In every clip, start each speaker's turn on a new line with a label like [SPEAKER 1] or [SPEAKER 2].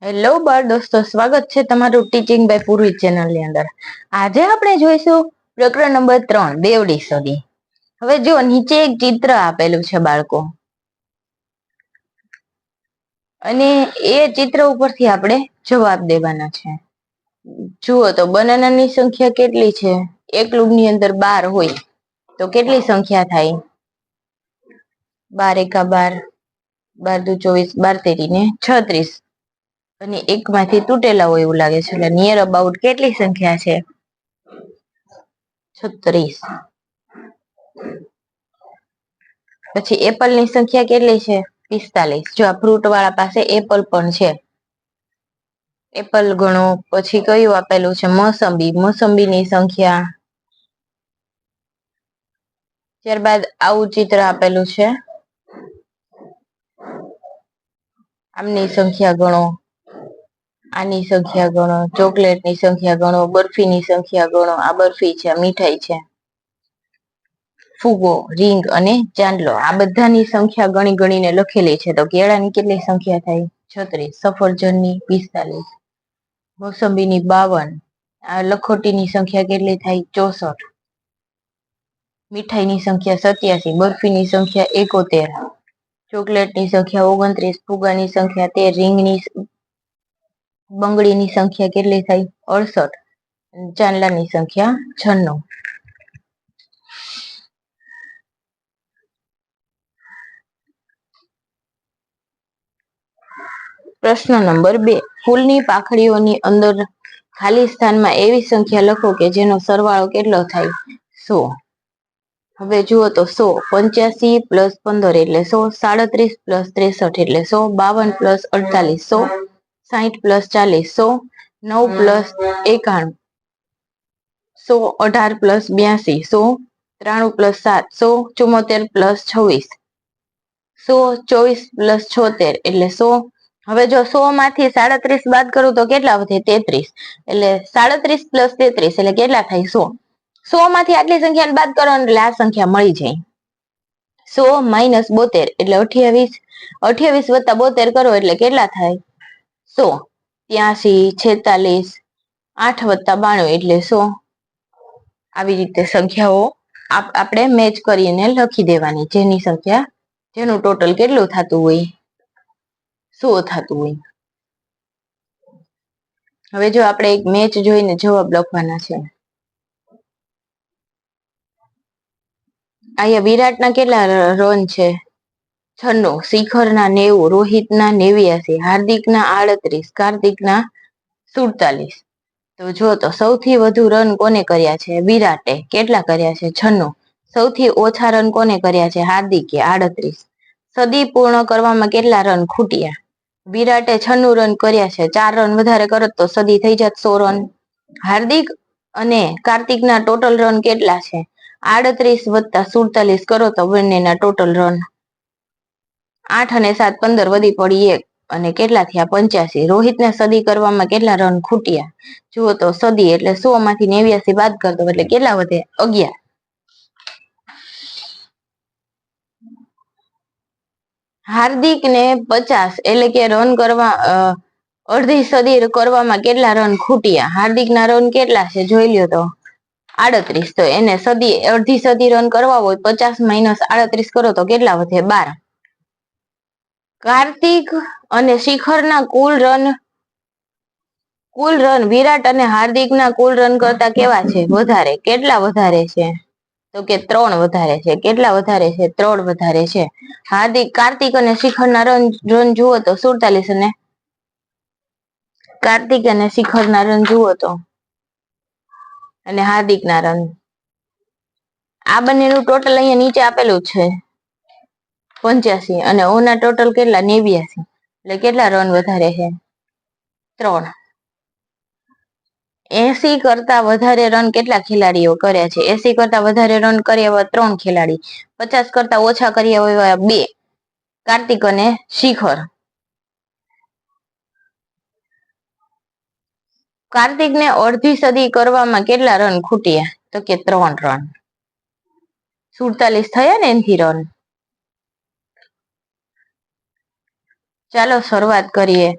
[SPEAKER 1] Hello બાળ દોસ્તો, સ્વાગત છે તમારું ટીચિંગ બાય પૂર્વી ચેનલ ની અંદર. આજે આપણે જોઈશું પ્રકરણ નંબર 3, બેવડી સદી. હવે જો નીચે એક ચિત્ર આપેલું છે બાળકો, અને એ ચિત્ર ઉપરથી આપણે જવાબ દેવાના છે. જુઓ તો બનાનાની સંખ્યા કેટલી છે? એક લૂમની અંદર 12 હોય તો કેટલી સંખ્યા થાય? 12 એકા 12, 12 દુ 24, 12 તેરી ને 36. અને એકમાંથી તૂટેલા હોય એવું લાગે છે, એટલે નિયર અબાઉટ કેટલી સંખ્યા છે? 36. પછી એપલ ની સંખ્યા કેટલી છે? 45. જો આ ફ્રૂટ વાળા પાસે એપલ પણ છે. એપલ ગણો. પછી કયું આપેલું છે? મોસંબી. મોસંબીની સંખ્યા. ત્યારબાદ આવું ચિત્ર આપેલું છે, આમની સંખ્યા ગણો. આની સંખ્યા ગણો. ચોકલેટની સંખ્યા ગણો. બરફીની સંખ્યા ગણો. આ બરફી છે, મીઠાઈ છે. ફુગો, રીંગ અને ચાંદલો, આ બધાની સંખ્યા ગણી ગણીને લખેલી છે. તો કેળાની કેટલી સંખ્યા થાય? 36. સફરજનની 45. મોસંબીની 52. આ લખોટીની સંખ્યા કેટલી થાય? 64. મીઠાઈની સંખ્યા 87. બરફીની સંખ્યા 71. ચોકલેટની સંખ્યા 29. ફુગાની સંખ્યા 13. રીંગની બંગડીની સંખ્યા કેટલી થાય? 68. ચાંદલાની સંખ્યા 96. પ્રશ્ન નંબર 2, ફૂલની પાખડીઓની અંદર ખાલી સ્થાનમાં એવી સંખ્યા લખો કે જેનો સરવાળો કેટલો થાય? 100. હવે જુઓ તો 100, 85 પ્લસ 15 એટલે 100, 37 પ્લસ 63 એટલે 100, 52 plus 48 100, 60 plus 40 100, 9 plus 91 100, 18 plus 82 100, 93 plus 7 100, 74 plus 26 100, 24 plus 76 એટલે 100. હવે જો 100 માંથી 37 બાદ કરું તો કેટલા વધે? 33. એટલે 37 પ્લસ 33 એટલે કેટલા થાય? 100. 100 માંથી આટલી સંખ્યા બાદ કરો એટલે આ સંખ્યા મળી જાય. 100 માઇનસ 72 એટલે 28. 28 વત્તા 72 કરો એટલે કેટલા થાય? 100. 83, 46, 8 વત્તા 92 એટલે 100. આવી રીતે સંખ્યાઓ આપણે મેચ કરીને લખી દેવાની, જેની સંખ્યા, જેનું ટોટલ કેટલું થતું હોય? 100 થતું હોય. હવે જો આપણે એક મેચ જોઈને જવાબ લખવાના છે. અહીંયા વિરાટના કેટલા રન છે? 96. શિખરના 90, રોહિતના 89, હાર્દિકના 38, કાર્તિકના 47. તો જો તો સૌથી વધુ રન કોને કર્યા છે? વિરાટે. કેટલા કર્યા છે? 96. સૌથી ઓછા રન કોને કર્યા છે? હાર્દિકે 38. સદી પૂર્ણ કરવામાં કેટલા રન ખૂટ્યા? વિરાટે 96 રન કર્યા છે. 4 રન વધારે કરત તો સદી થઈ જાત 100 રન. હાર્દિક અને કાર્તિકના ટોટલ રન કેટલા છે? 38 વત્તા 47 કરો તો બંનેના ટોટલ રન 8 અને 7 15 વધી પડી 1 અને કેટલા થયા? 85. રોહિતને સદી કરવામાં કેટલા રન ખૂટ્યા? જુઓ તો સદી એટલે 100 માંથી 89 બાદ કરતો એટલે કેટલા વધે? 11. હાર્દિકને 50 એટલે કે રન કરવા અડધી સદી કરવામાં કેટલા રન ખૂટ્યા? હાર્દિકના રન કેટલા છે જોઈ લ્યો તો 38. તો એને સદી અડધી સદી રન કરવા હોય 50 માઇનસ 38 કરો તો કેટલા વધે? 12. કાર્તિક અને શિખરના કુલ રન વિરાટ અને હાર્દિકના કુલ રન કરતા કેવા છે? વધારે. કેટલા વધારે છે? તો કે 3 વધારે છે. કેટલા વધારે છે? 3 વધારે છે. કાર્તિક અને શિખરના રન જુઓ તો 47 અને કાર્તિક અને શિખરના રન જુઓ તો અને હાર્દિકના રન, આ બંનેનું ટોટલ અહીંયા નીચે આપેલું છે 85 અને ઓના ટોટલ કેટલા? 89. એટલે કેટલા રન વધારે છે? 3. 80 કરતા વધારે રન કેટલા ખેલાડીઓ કર્યા છે? 80 કરતા વધારે રન કર્યા એવા 3 ખેલાડી. 50 કરતા ઓછા કર્યા એવા 2, કાર્તિક અને શિખર. કાર્તિકને અડધી સદી કરવામાં કેટલા રન ખૂટ્યા? તો કે 3 રન. 47 થયા ને એનથી રન. ચાલો શરૂઆત કરીએ.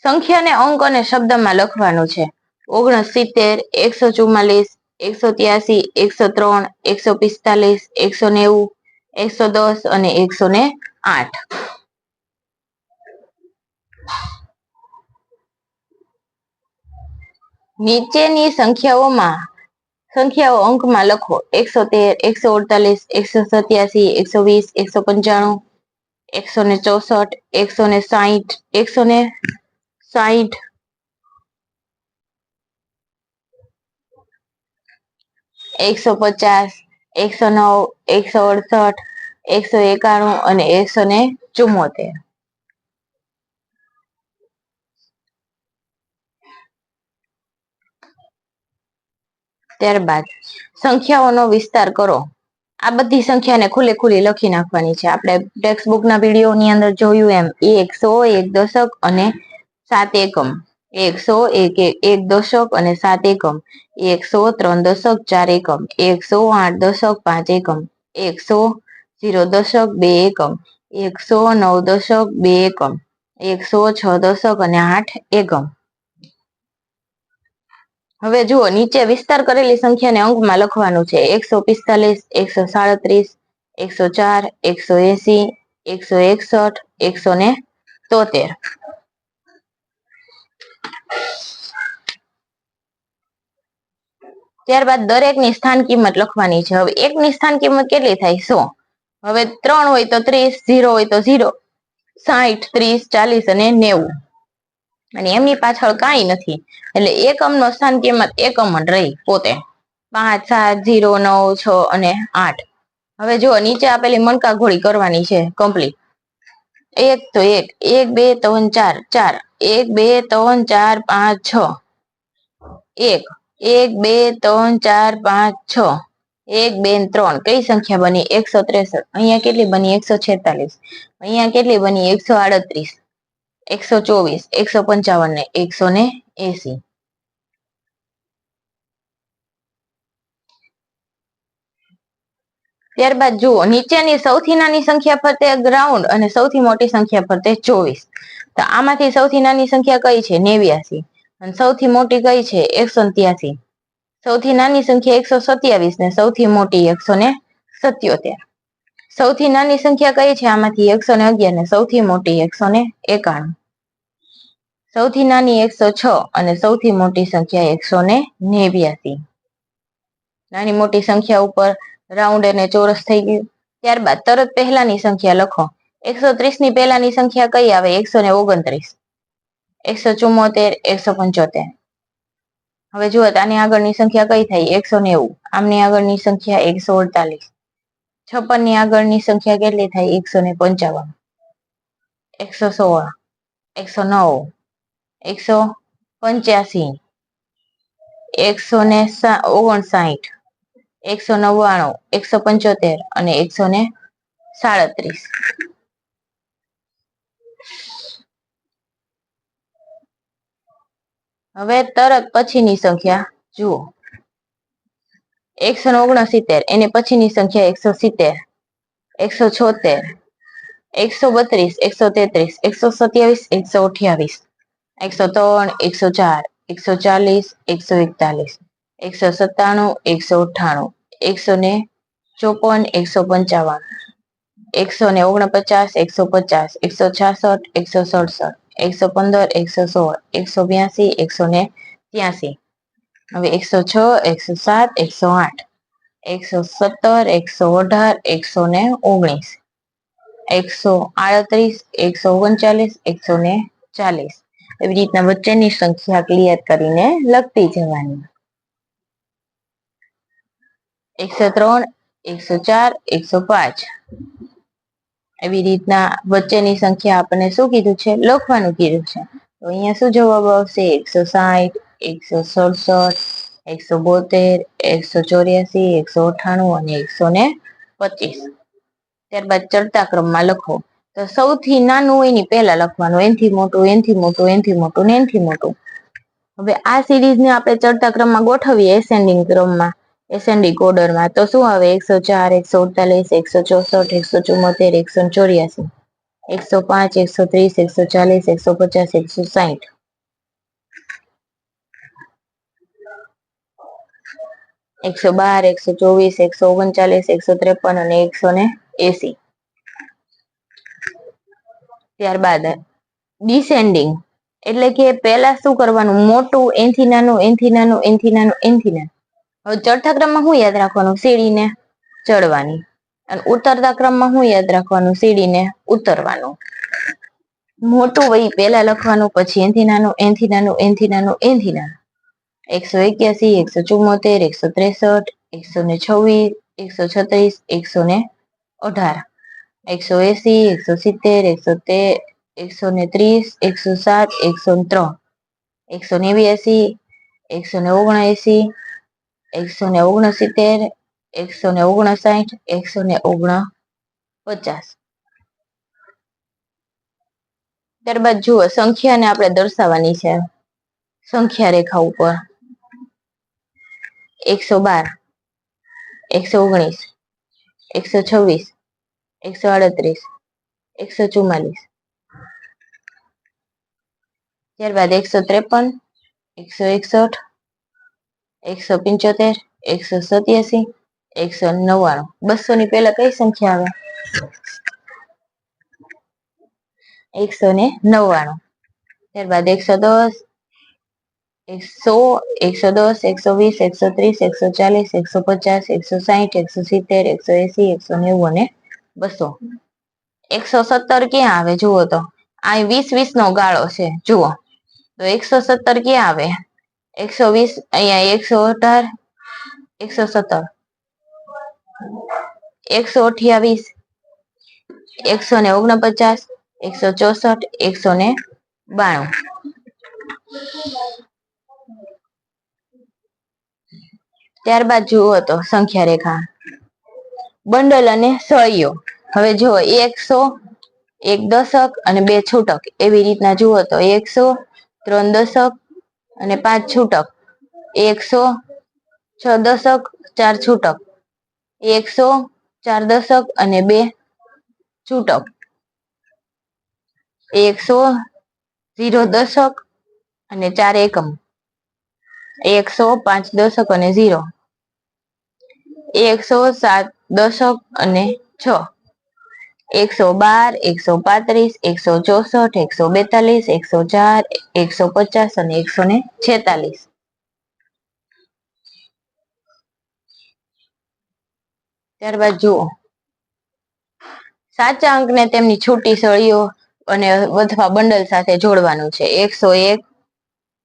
[SPEAKER 1] સંખ્યાને અંક અને શબ્દમાં લખવાનું છે. 69, 144, 183, 103, 145, 190, 110 અને 108. નીચેની સંખ્યાઓ અંકમાં લખો. 113, 148, 187, 120, 195, 164, 160, 150, 109, 168, 191 અને 174. ત્યારબાદ સંખ્યાઓનો વિસ્તાર કરો. આ બધી સંખ્યાને ખુલ્લી લખી નાખવાની છે. આપણે ટેક્સ્ટ બુકના વિડીયોની અંદર જોયું એમ 100, 1 દશક અને 7 એકમ, 100, 1 દશક અને 7 એકમ, 103 દશક 4 એકમ, 108 દશક 5 એકમ, 100 દશક 2 એકમ, 109 દશક 2 એકમ, 106 દશક અને 8 એકમ. હવે જુઓ, નીચે વિસ્તાર કરેલી સંખ્યાને અંકમાં લખવાનું છે. 145, 137, 104, 180, 161, 173. ત્યારબાદ દરેકની સ્થાન કિંમત લખવાની છે. હવે એકની સ્થાન કિંમત કેટલી થાય? 100. હવે 3 હોય તો 30, 0 હોય તો 0, 60, 30, 40 અને 90. અને એમની પાછળ કાંઈ નથી, એટલે એકમનો સ્થાન કિંમત એકમ જ રહી પોતે. 5, 7, 0, 9, 6 અને 8. હવે જો નીચે આપેલી મણકા ઘોડી કરવાની છે કમ્પ્લીટ. 1 તો 1, 1, 2, 3, 4, 1, 2, 3, 4, 5, 6. 1, 1, 2, 3, 4, 5, 6. 1, 2, 3 કઈ સંખ્યા બની? 163. અહીંયા કેટલી બની? 146. અહીંયા કેટલી બની? 138, 124, 155 ને 180. ત્યારબાદ જુઓ, નીચેની સૌથી નાની સંખ્યા ફરતે ગ્રાઉન્ડ અને સૌથી મોટી સંખ્યા ફરતે 24. તો આમાંથી સૌથી નાની સંખ્યા કઈ છે? 89. અને સૌથી મોટી કઈ છે? 187. સૌથી નાની સંખ્યા 127 ને સૌથી મોટી 177. સૌથી નાની સંખ્યા કઈ છે આમાંથી? 111 ને સૌથી મોટી 191. સૌથી નાની 106 અને સૌથી મોટી સંખ્યા 189. નાની મોટી સંખ્યા ઉપર રાઉન્ડ અને ચોરસ થઈ ગયું. ત્યારબાદ તરત પહેલાની સંખ્યા લખો. 130 ની પહેલાની સંખ્યા કઈ આવે? 129, 174, 175. હવે જુઓ, આની આગળની સંખ્યા કઈ થાય? 190. આમની આગળની સંખ્યા 148. 56 ની આગળની સંખ્યા કેટલી થાય? 155, 116, 109, 185, 159, 199, 175 અને 137. હવે તરત પછીની સંખ્યા જુઓ. 169, એની પછીની સંખ્યા 170, 176, 132, 133, 127, 128, 103, 104, 140, 141, 197, 198, 154, 155, 149, 150, 166, 167, 115, 116, 182, 183. હવે 106, 107, 108, 117, 118, 119, 138, 139, 140. એવી રીતના વચ્ચેની સંખ્યા ક્લિયર કરીને લખતી જવાની. 103, 104, 105. એવી રીતના વચ્ચેની સંખ્યા આપણને શું કીધું છે? લખવાનું કીધું છે. તો અહીંયા શું જવાબ આવશે? 160, 167, 172, 184, 198 અને 125. ત્યારબાદ ચડતા ક્રમમાં લખો. તો સૌથી નાનું એની પહેલા લખવાનું, એનથી મોટું, એનથી મોટું, એનથી મોટું ને એનથી મોટું. હવે આ સિરીઝને આપણે ચડતા ક્રમમાં ગોઠવીએ એસેન્ડિંગ ક્રમમાં, એસેન્ડિંગ ઓર્ડરમાં. તો શું આવે? 104, 148, 164, 174, 184, 105, 130, 140, 150, 160, 112, 124, 139, 153 અને 180. ત્યારબાદ ડિસેન્ડિંગ એટલે કે પેલા શું કરવાનું, મોટું એનથી નાનું, એનથી નાનું, એનથી નાનું, એનથી નાનું. હવે ચડતા ક્રમમાં શું યાદ રાખવાનું, સીડીને ચડવાની. અને ઉતરતા ક્રમમાં શું યાદ રાખવાનું, સીડીને ઉતરવાનું. મોટું વહી પેલા લખવાનું, પછી એનથી નાનું, એનથી નાનું, એનથી નાનું, એનથી નાનું. 181, 174, 163, 126, 136, 118, 180, 170, 130, 107, 103, 189, 179, 169, 159, 149. ત્યારબાદ જુઓ, સંખ્યાને આપણે દર્શાવવાની છે સંખ્યા રેખા ઉપર. 112, 119, 126, 138, 144. ત્યારબાદ 153, 161, 175, 187, 199. 200 ની પહેલા કઈ સંખ્યા આવે? 199. ત્યારબાદ 110, 100, 110, 120, 130, 140, 150, 160, 170, 180, 190 અને 200. 117 ક્યાં આવે જુઓ તો, આ 20 નો ગાળો છે જુઓ તો 117 ક્યાં આવે? 120 અહીંયા 118, 117, 128, 149, 164, 192. ત્યારબાદ જુઓ તો સંખ્યા રેખા, બંડલ અને સળિયો. હવે જુઓ 100, 1 દશક અને 2 છૂટક, એવી રીતના જુઓ તો 100, 3 દશક અને 5 છૂટક, 100, 6 દશક, 4 છૂટક, 100, 4 દશક અને 2 છૂટક, 100, 0 દશક અને 4 એકમ, 100, 5 દશક અને 0, 100, 7 દશક અને 6, 112, 135, 164, 142, 104, 150 અને 146. ત્યારબાદ જુઓ, સાચા અંકને તેમની છૂટી સળીઓ અને અથવા બંડલ સાથે જોડવાનું છે. 101,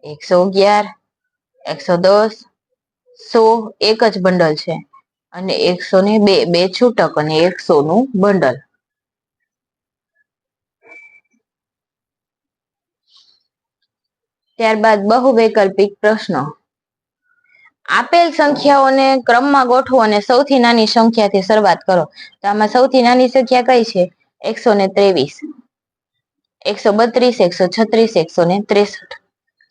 [SPEAKER 1] 111, 110, 100 એક જ બંડલ છે અને 102 બે છૂટક અને 100 નું બંડલ. ત્યારબાદ બહુવૈકલ્પિક પ્રશ્નો. આપેલ સંખ્યાઓને ક્રમમાં ગોઠવો અને સૌથી નાની સંખ્યાથી શરૂઆત કરો. તો આમાં સૌથી નાની સંખ્યા કઈ છે? 123, 132, 136, 163.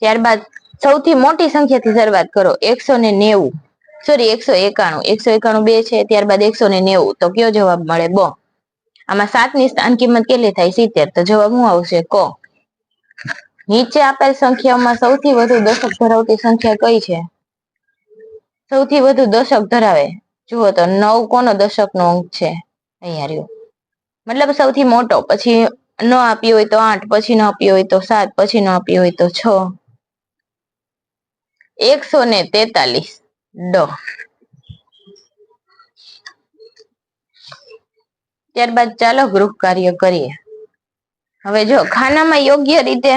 [SPEAKER 1] ત્યારબાદ સૌથી મોટી સંખ્યાથી શરૂઆત કરો. 190, સોરી 191, 191 બે છે. ત્યારબાદ 190, તો કયો જવાબ મળે? બ. આમાં 7 ની સ્થાન કિંમત કેટલી થાય? 70. તો જવાબ શું આવશે? ક. નીચે આપેલ સંખ્યાઓમાં સૌથી વધુ દશક ધરાવતી સંખ્યા કઈ છે? સૌથી વધુ દશક ધરાવે, જુઓ તો 9 કોનો દશક નો અંક છે? અહીંયા રહ્યો, મતલબ સૌથી મોટો. પછી ન આપી હોય તો 8, પછી ન આપી હોય તો 7, પછી ન આપી હોય તો 6. 143. ડ. ત્યારબાદ ચાલો ગૃહ કાર્ય કરીએ. હવે જો ખાનામાં યોગ્ય રીતે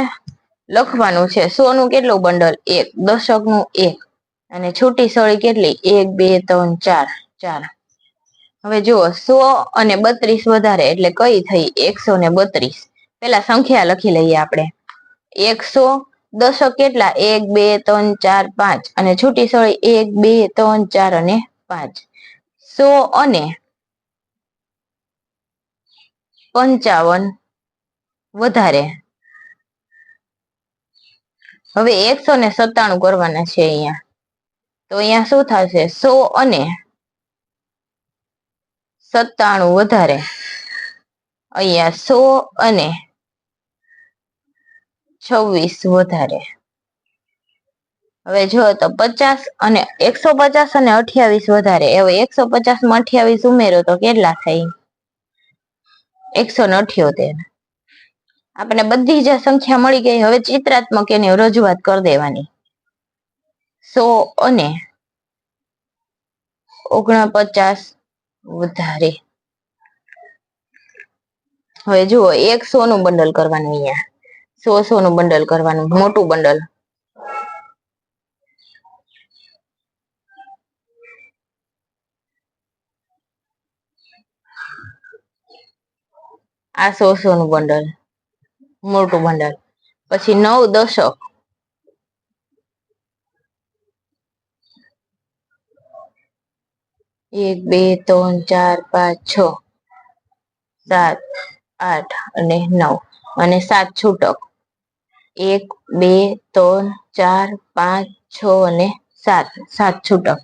[SPEAKER 1] લખવાનું છે. 100 નું કેટલું બંડલ? 1. દશક નું 1 અને છૂટી સળી કેટલી? 1, 2, 3, 4, 4. હવે જુઓ 100 અને 32 વધારે એટલે કઈ થઈ? 132. પેલા સંખ્યા લખી લઈએ આપણે. 100 દશક કેટલા? 1, 2, 3, 4, 5 અને છૂટી સળી 1, 2, 3, 4 અને 5. 100 અને 55 વધારે. હવે 197 કરવાના છે અહીંયા. તો અહીંયા શું થશે? 100 અને 97 વધારે. અહીંયા 100 અને 26 વધારે. હવે જો તો 50 અને 150 અને 28 વધારે. હવે 150 માં 28 ઉમેરો તો કેટલા થાય? 178. આપણે બધી જ સંખ્યા મળી ગઈ. હવે ચિત્રાત્મક એની રજૂઆત કરી દેવાની. 100 અને 49 વધારે. હવે જુઓ 100 નું બંડલ કરવાનું. અહીંયા 100 નું બંડલ કરવાનું, મોટું બંડલ. આ 100 નું બંડલ, મોટું બંડલ. પછી 9 દશક. 1 2 3 4 5 6 7 8 અને 9 અને 7 છૂટક. 1 2 3 4 5 6 અને 7 છૂટક.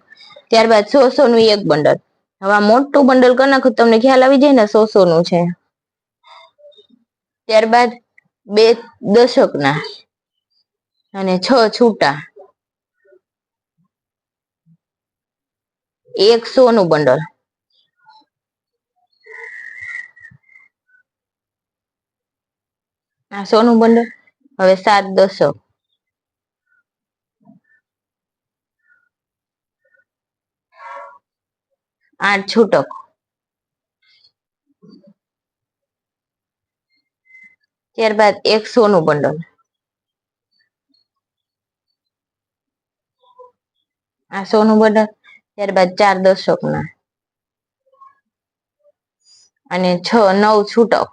[SPEAKER 1] ત્યારબાદ 100 નું એક બંડલ. હવે મોટું બંડલ કરી નાખું, તમને ખ્યાલ આવી જાય ને 100 નું છે. ત્યારબાદ 2 દશકના અને 6 છૂટા. 100 નું બંડલ. આ 100 નું બંડલ. હવે 7 દશક. 8 છૂટક. ત્યારબાદ 100 નું બંડલ. આ 100 નું બંડલ. ત્યારબાદ 4 દશકના અને 9 છૂટક.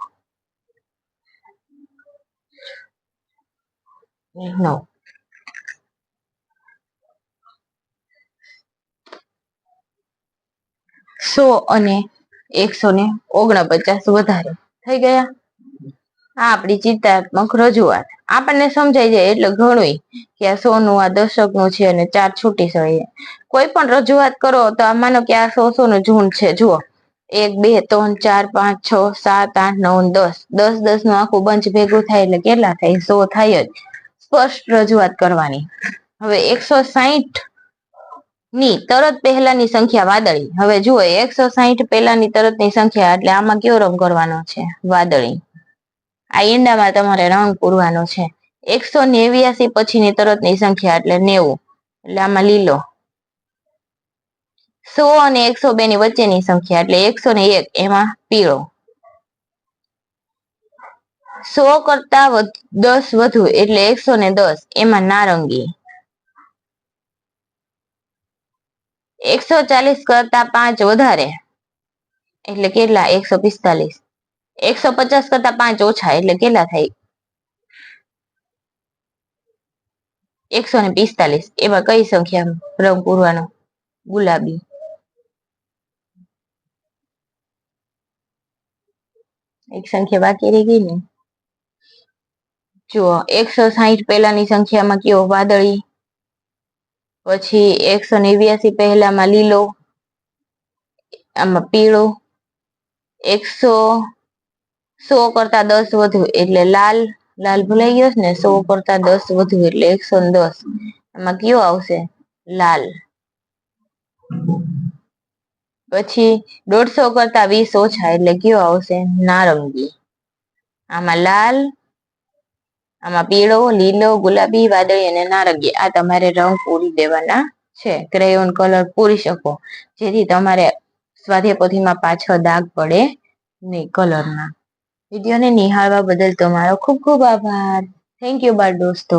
[SPEAKER 1] 9. સો અને 149 વધારે થઈ ગયા. આ આપણી ચિત્રાત્મક રજૂઆત. આપણને સમજાઈ જાય એટલે ઘણું કે આ 100 નું, આ દશક નું છે અને 4 છૂટી છે. કોઈ પણ રજૂઆત કરો તો આ માનો કે આ 100 નું ઝુંડ છે. જુઓ 1 2 3 4 5 6 7 8 9 10 10 નું આખું બંચ ભેગું થાય એટલે કેટલા થાય? 100 થાય જ. સ્પષ્ટ રજૂઆત કરવાની. હવે 160 ની તરત પહેલાની સંખ્યા વાદળી. હવે જુઓ 160 પહેલાની તરતની સંખ્યા એટલે આમાં કયો રંગ કરવાનો છે? વાદળી. આ ઈંડામાં તમારે રંગ પૂરવાનો છે. 189 પછીની તરતની સંખ્યા એટલે 90 એટલે આમાં લીલો. 100 અને 102 ની વચ્ચેની સંખ્યા એટલે 101 એમાં પીળો. 100 કરતા 10 વધુ એટલે 110 એમાં નારંગી. 140 કરતા 5 વધારે એટલે કેટલા? 145. 150 કરતા 5 ઓછા એટલે કેટલા થાય? 145. એમાં કઈ સંખ્યા રંગ પૂરવાનો? ગુલાબી. એક સંખ્યા બાકી રહી ગઈ ને. જુઓ 160 પહેલાની સંખ્યામાં કયો? વાદળી. પછી 189 પહેલામાં લીલો, આમાં પીળો. 100 કરતા 10 વધુ એટલે લાલ. લાલ ભૂલાઈ ગયો ને. 100 કરતા 10 વધુ એટલે 110 એમાં કયો આવશે? લાલ. પછી 150 કરતા 20 ઓછા એટલે કયો આવશે? નારંગી. આમાં લાલ, આમાં પીળો, લીલો, ગુલાબી, વાદળી અને નારંગી. આ તમારે રંગ પૂરી દેવાના છે. ક્રેયોન કલર પૂરી શકો જેથી તમારે સ્વાધ્યાય પોથીમાં પાછળ દાગ પડે નહીં કલરના. વિડીયોને નિહાળવા બદલ તમારો ખૂબ ખૂબ આભાર. થેન્ક યુ બાળ દોસ્તો.